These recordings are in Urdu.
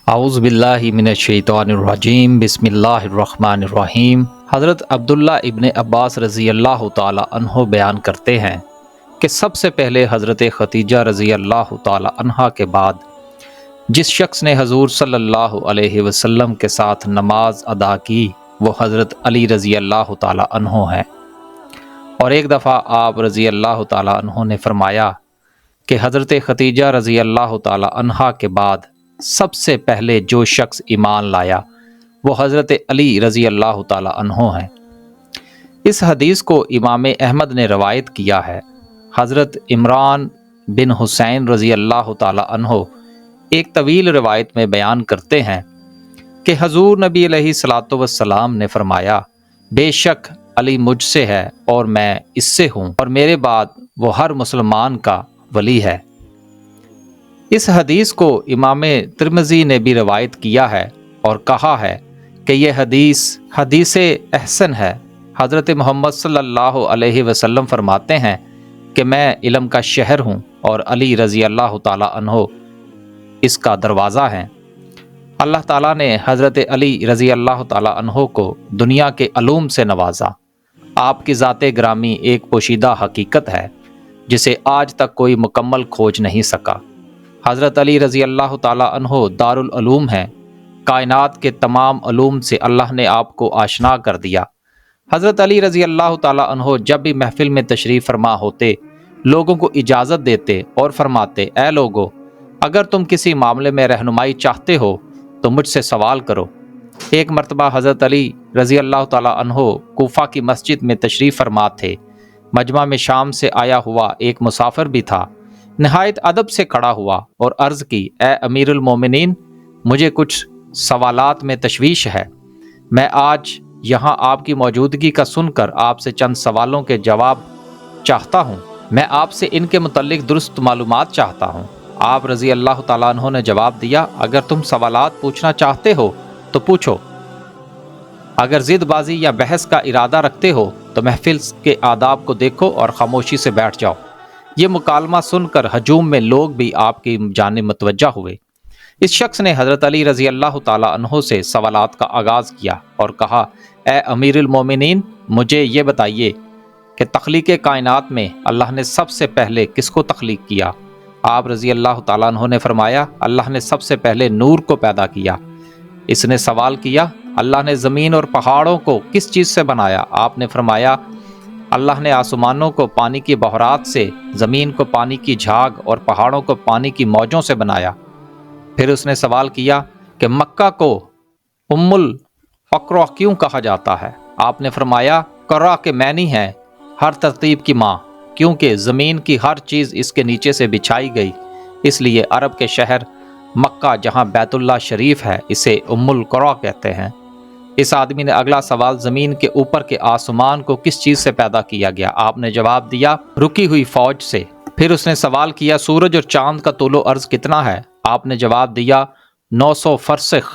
اعوذ باللہ من الشیطان الرجیم بسم اللہ الرحمن الرحیم۔ حضرت عبداللہ ابن عباس رضی اللہ تعالی عنہ بیان کرتے ہیں کہ سب سے پہلے حضرت ختیجہ رضی اللہ تعالی عنہا کے بعد جس شخص نے حضور صلی اللہ علیہ وسلم کے ساتھ نماز ادا کی وہ حضرت علی رضی اللہ تعالی عنہ ہیں، اور ایک دفعہ آپ رضی اللہ تعالی عنہ نے فرمایا کہ حضرت ختیجہ رضی اللہ تعالی عنہا کے بعد سب سے پہلے جو شخص ایمان لایا وہ حضرت علی رضی اللہ تعالی عنہ ہیں۔ اس حدیث کو امام احمد نے روایت کیا ہے۔ حضرت عمران بن حسین رضی اللہ تعالی عنہ ایک طویل روایت میں بیان کرتے ہیں کہ حضور نبی علیہ الصلاۃ والسلام نے فرمایا، بے شک علی مجھ سے ہے اور میں اس سے ہوں، اور میرے بعد وہ ہر مسلمان کا ولی ہے۔ اس حدیث کو امام ترمذی نے بھی روایت کیا ہے اور کہا ہے کہ یہ حدیث احسن ہے۔ حضرت محمد صلی اللہ علیہ وسلم فرماتے ہیں کہ میں علم کا شہر ہوں اور علی رضی اللہ تعالی عنہ اس کا دروازہ ہیں۔ اللہ تعالیٰ نے حضرت علی رضی اللہ تعالی عنہ کو دنیا کے علوم سے نوازا۔ آپ کی ذات گرامی ایک پوشیدہ حقیقت ہے جسے آج تک کوئی مکمل کھوج نہیں سکا۔ حضرت علی رضی اللہ تعالی عنہ دارالعلوم ہیں۔ کائنات کے تمام علوم سے اللہ نے آپ کو آشنا کر دیا۔ حضرت علی رضی اللہ تعالی عنہ جب بھی محفل میں تشریف فرما ہوتے لوگوں کو اجازت دیتے اور فرماتے، اے لوگو، اگر تم کسی معاملے میں رہنمائی چاہتے ہو تو مجھ سے سوال کرو۔ ایک مرتبہ حضرت علی رضی اللہ تعالی عنہ کوفہ کی مسجد میں تشریف فرما تھے۔ مجمع میں شام سے آیا ہوا ایک مسافر بھی تھا۔ نہایت ادب سے کھڑا ہوا اور عرض کی، اے امیر المومنین، مجھے کچھ سوالات میں تشویش ہے۔ میں آج یہاں آپ کی موجودگی کا سن کر آپ سے چند سوالوں کے جواب چاہتا ہوں۔ میں آپ سے ان کے متعلق درست معلومات چاہتا ہوں۔ آپ رضی اللہ تعالیٰ عنہ نے جواب دیا، اگر تم سوالات پوچھنا چاہتے ہو تو پوچھو، اگر ضد بازی یا بحث کا ارادہ رکھتے ہو تو محفل کے آداب کو دیکھو اور خاموشی سے بیٹھ جاؤ۔ یہ مکالمہ سن کر ہجوم میں لوگ بھی آپ کی جانب متوجہ ہوئے۔ اس شخص نے حضرت علی رضی اللہ تعالی عنہ سے سوالات کا آغاز کیا اور کہا، اے امیر المومنین، مجھے یہ بتائیے کہ تخلیق کائنات میں اللہ نے سب سے پہلے کس کو تخلیق کیا؟ آپ رضی اللہ تعالیٰ عنہ نے فرمایا، اللہ نے سب سے پہلے نور کو پیدا کیا۔ اس نے سوال کیا، اللہ نے زمین اور پہاڑوں کو کس چیز سے بنایا؟ آپ نے فرمایا، اللہ نے آسمانوں کو پانی کی بہرات سے، زمین کو پانی کی جھاگ اور پہاڑوں کو پانی کی موجوں سے بنایا۔ پھر اس نے سوال کیا کہ مکہ کو ام القرا کیوں کہا جاتا ہے؟ آپ نے فرمایا، قرا کے معنی ہے ہر ترتیب کی ماں، کیونکہ زمین کی ہر چیز اس کے نیچے سے بچھائی گئی، اس لیے عرب کے شہر مکہ جہاں بیت اللہ شریف ہے اسے ام القرا کہتے ہیں۔ اس آدمی نے اگلا سوال، زمین کے اوپر کے آسمان کو کس چیز سے پیدا کیا گیا؟ آپ نے جواب دیا، رکی ہوئی فوج سے۔ پھر اس نے سوال کیا، سورج اور چاند کا طول و عرض کتنا ہے؟ آپ نے جواب دیا، 900 فرسخ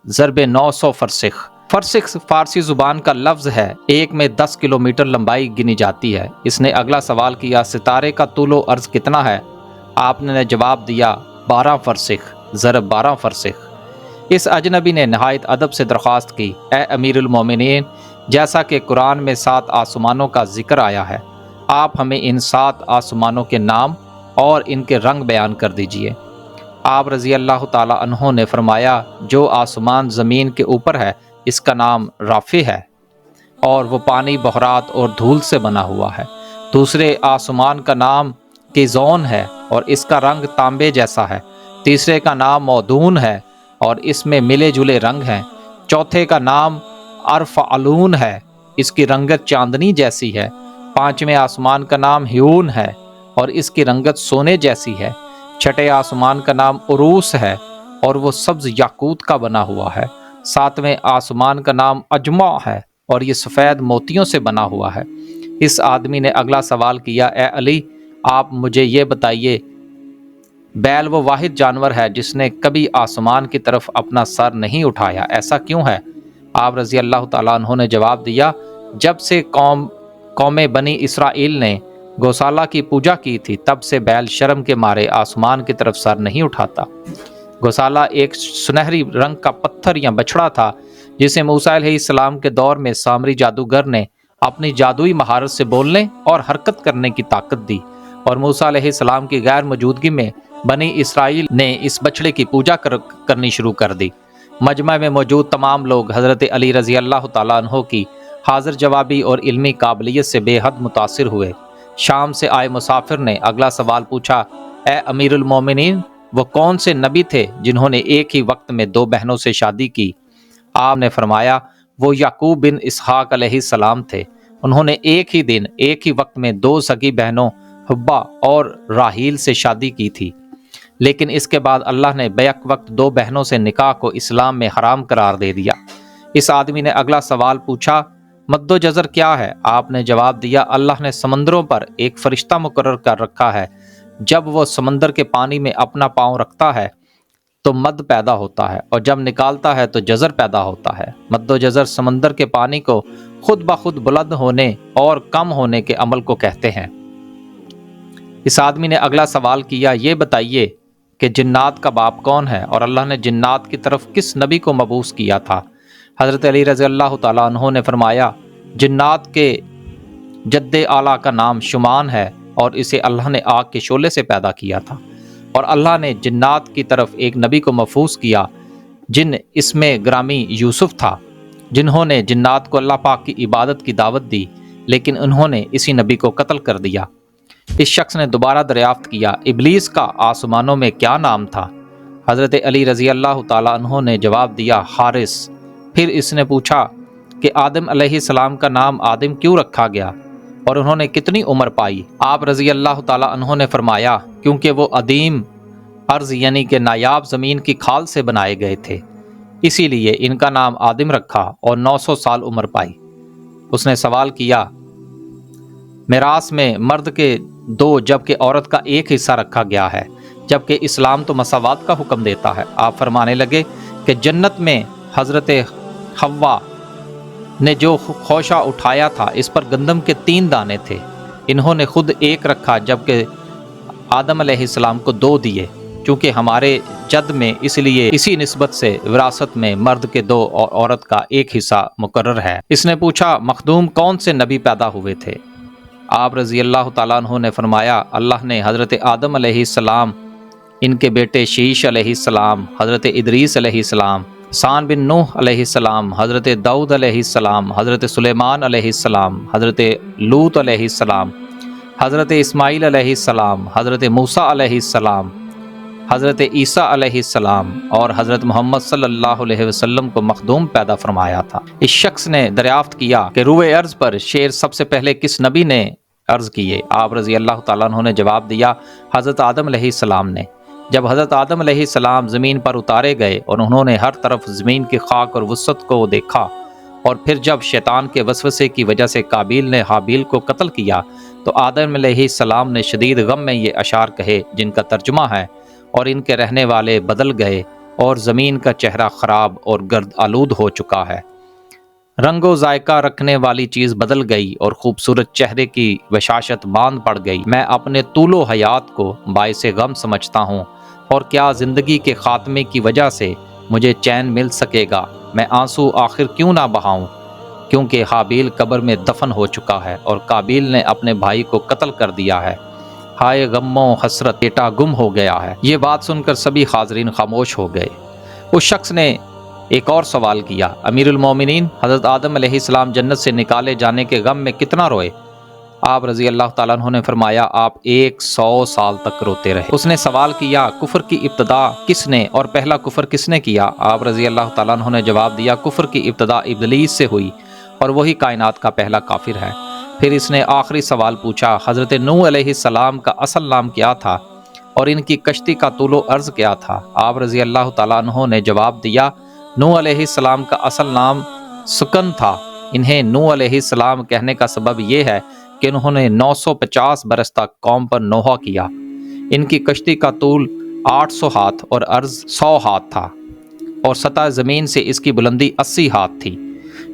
ضرب 900 فرسخ۔ فرسخ فارسی زبان کا لفظ ہے، ایک میں 10 کلومیٹر لمبائی گنی جاتی ہے۔ اس نے اگلا سوال کیا، ستارے کا طول و عرض کتنا ہے؟ آپ نے جواب دیا، 12 فرسخ ضرب 12 فرسخ۔ اس اجنبی نے نہایت ادب سے درخواست کی، اے امیر المومنین، جیسا کہ قرآن میں 7 آسمانوں کا ذکر آیا ہے، آپ ہمیں ان 7 آسمانوں کے نام اور ان کے رنگ بیان کر دیجئے۔ آپ رضی اللہ تعالی عنہ نے فرمایا، جو آسمان زمین کے اوپر ہے اس کا نام رافع ہے اور وہ پانی، بہرات اور دھول سے بنا ہوا ہے۔ دوسرے آسمان کا نام کیزون ہے اور اس کا رنگ تانبے جیسا ہے۔ تیسرے کا نام مودون ہے اور اس میں ملے جلے رنگ ہیں۔ چوتھے کا نام ارفعلون ہے، اس کی رنگت چاندنی جیسی ہے۔ پانچویں آسمان کا نام ہیون ہے اور اس کی رنگت سونے جیسی ہے۔ چھٹے آسمان کا نام عروس ہے اور وہ سبز یاقوت کا بنا ہوا ہے۔ ساتویں آسمان کا نام اجمع ہے اور یہ سفید موتیوں سے بنا ہوا ہے۔ اس آدمی نے اگلا سوال کیا، اے علی، آپ مجھے یہ بتائیے، بیل وہ واحد جانور ہے جس نے کبھی آسمان کی طرف اپنا سر نہیں اٹھایا، ایسا کیوں ہے؟ آپ رضی اللہ تعالیٰ عنہ نے جواب دیا، جب سے قوم بنی اسرائیل نے گوسالہ کی پوجا کی تھی تب سے بیل شرم کے مارے آسمان کی طرف سر نہیں اٹھاتا۔ گوسالہ ایک سنہری رنگ کا پتھر یا بچھڑا تھا جسے موسیٰ علیہ السلام کے دور میں سامری جادوگر نے اپنی جادوئی مہارت سے بولنے اور حرکت کرنے کی طاقت دی، اور موسیٰ علیہ السلام کی غیر موجودگی میں بنی اسرائیل نے اس بچڑے کی پوجا کرنی شروع کر دی۔ مجمع میں موجود تمام لوگ حضرت علی رضی اللہ تعالیٰ عنہ کی حاضر جوابی اور علمی قابلیت سے بے حد متاثر ہوئے۔ شام سے آئے مسافر نے اگلا سوال پوچھا، اے امیر المومنین، وہ کون سے نبی تھے جنہوں نے ایک ہی وقت میں 2 بہنوں سے شادی کی؟ آپ نے فرمایا، وہ یعقوب بن اسحاق علیہ السلام تھے۔ انہوں نے ایک ہی دن ایک ہی وقت میں 2 سگی بہنوں حبہ اور راحیل سے شادی کی تھی، لیکن اس کے بعد اللہ نے بیک وقت 2 بہنوں سے نکاح کو اسلام میں حرام قرار دے دیا۔ اس آدمی نے اگلا سوال پوچھا، مد و جزر کیا ہے؟ آپ نے جواب دیا، اللہ نے سمندروں پر ایک فرشتہ مقرر کر رکھا ہے، جب وہ سمندر کے پانی میں اپنا پاؤں رکھتا ہے تو مد پیدا ہوتا ہے، اور جب نکالتا ہے تو جزر پیدا ہوتا ہے۔ مد و جزر سمندر کے پانی کو خود بخود بلند ہونے اور کم ہونے کے عمل کو کہتے ہیں۔ اس آدمی نے اگلا سوال کیا، یہ بتائیے کہ جنات کا باپ کون ہے اور اللہ نے جنات کی طرف کس نبی کو مبعوث کیا تھا؟ حضرت علی رضی اللہ تعالیٰ عنہ نے فرمایا، جنات کے جد اعلیٰ کا نام شمان ہے، اور اسے اللہ نے آگ کے شعلے سے پیدا کیا تھا، اور اللہ نے جنات کی طرف ایک نبی کو مبعوث کیا جن اس میں گرامی یوسف تھا، جنہوں نے جنات کو اللہ پاک کی عبادت کی دعوت دی، لیکن انہوں نے اسی نبی کو قتل کر دیا۔ اس شخص نے دوبارہ دریافت کیا، ابلیس کا آسمانوں میں کیا نام تھا؟ حضرت علی رضی اللہ تعالیٰ عنہ نے جواب دیا، حارث۔ پھر اس نے پوچھا کہ آدم علیہ السلام کا نام آدم کیوں رکھا گیا اور انہوں نے کتنی عمر پائی؟ آپ رضی اللہ تعالیٰ عنہ نے فرمایا، کیونکہ وہ عدیم ارض یعنی کہ نایاب زمین کی کھال سے بنائے گئے تھے، اسی لیے ان کا نام آدم رکھا اور 900 سال عمر پائی۔ اس نے سوال کیا، میراث میں مرد کے 2 جبکہ عورت کا 1 حصہ رکھا گیا ہے، جبکہ اسلام تو مساوات کا حکم دیتا ہے۔ آپ فرمانے لگے کہ جنت میں حضرت حوا نے جو خوشہ اٹھایا تھا اس پر گندم کے 3 دانے تھے، انہوں نے خود 1 رکھا جبکہ آدم علیہ السلام کو 2 دیے، چونکہ ہمارے جد میں اس لیے اسی نسبت سے وراثت میں مرد کے 2 اور عورت کا 1 حصہ مقرر ہے۔ اس نے پوچھا، مخدوم کون سے نبی پیدا ہوئے تھے؟ آپ رضی اللہ تعالیٰ عنہ نے فرمایا، اللہ نے حضرت آدم علیہ السلام، ان کے بیٹے شیش علیہ السلام، حضرت ادریس علیہ السلام، سان بن نوح علیہ السلام، حضرت داؤد علیہ السلام، حضرت سلیمان علیہ السلام، حضرت لوط علیہ السلام، حضرت اسماعیل علیہ السلام، حضرت موسیٰ علیہ السلام، حضرت عیسیٰ علیہ السلام اور حضرت محمد صلی اللہ علیہ وسلم کو مخدوم پیدا فرمایا تھا۔ اس شخص نے دریافت کیا کہ روئے ارض پر شیر سب سے پہلے کس نبی نے عرض کیے؟ آپ رضی اللہ تعالیٰ عنہ نے جواب دیا، حضرت آدم علیہ السلام نے۔ جب حضرت آدم علیہ السلام زمین پر اتارے گئے اور انہوں نے ہر طرف زمین کی خاک اور وسعت کو دیکھا، اور پھر جب شیطان کے وسوسے کی وجہ سے قابیل نے حابیل کو قتل کیا تو آدم علیہ السلام نے شدید غم میں یہ اشعار کہے جن کا ترجمہ ہے، اور ان کے رہنے والے بدل گئے اور زمین کا چہرہ خراب اور گرد آلود ہو چکا ہے، رنگ و ذائقہ رکھنے والی چیز بدل گئی اور خوبصورت چہرے کی بشاشت باندھ پڑ گئی۔ میں اپنے طول و حیات کو باعث غم سمجھتا ہوں، اور کیا زندگی کے خاتمے کی وجہ سے مجھے چین مل سکے گا؟ میں آنسو آخر کیوں نہ بہاؤں، کیونکہ حابیل قبر میں دفن ہو چکا ہے اور قابیل نے اپنے بھائی کو قتل کر دیا ہے۔ ہائے غم و حسرت، بیٹا گم ہو گیا ہے۔ یہ بات سن کر سبھی حاضرین خاموش ہو گئے۔ اس شخص نے ایک اور سوال کیا، امیر المومنین، حضرت آدم علیہ السلام جنت سے نکالے جانے کے غم میں کتنا روئے؟ آپ رضی اللہ تعالیٰ عنہ نے فرمایا، آپ 100 سال تک روتے رہے۔ اس نے سوال کیا، کفر کی ابتدا کس نے اور پہلا کفر کس نے کیا؟ آپ رضی اللہ تعالیٰ عنہ نے جواب دیا، کفر کی ابتدا ابلیس سے ہوئی اور وہی کائنات کا پہلا کافر ہے۔ پھر اس نے آخری سوال پوچھا، حضرت نوح علیہ السلام کا اصل نام کیا تھا اور ان کی کشتی کا طول و عرض کیا تھا؟ آپ رضی اللہ تعالیٰ عنہ نے جواب دیا، نوح علیہ السلام کا اصل نام سکن تھا۔ انہیں نوح علیہ السلام کہنے کا سبب یہ ہے کہ انہوں نے 950 برس تک قوم پر نوحہ کیا۔ ان کی کشتی کا طول 800 ہاتھ اور عرض 100 ہاتھ تھا، اور سطح زمین سے اس کی بلندی 80 ہاتھ تھی۔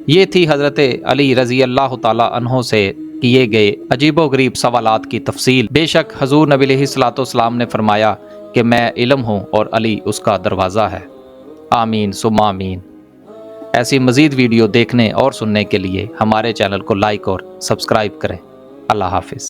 یہ تھی حضرت علی رضی اللہ تعالیٰ عنہ سے کیے گئے عجیب و غریب سوالات کی تفصیل۔ بے شک حضور نبی علیہ الصلوۃ والسلام نے فرمایا کہ میں علم ہوں اور علی اس کا دروازہ ہے۔ آمین ثم آمین۔ ایسی مزید ویڈیو دیکھنے اور سننے کے لیے ہمارے چینل کو لائک اور سبسکرائب کریں۔ اللہ حافظ۔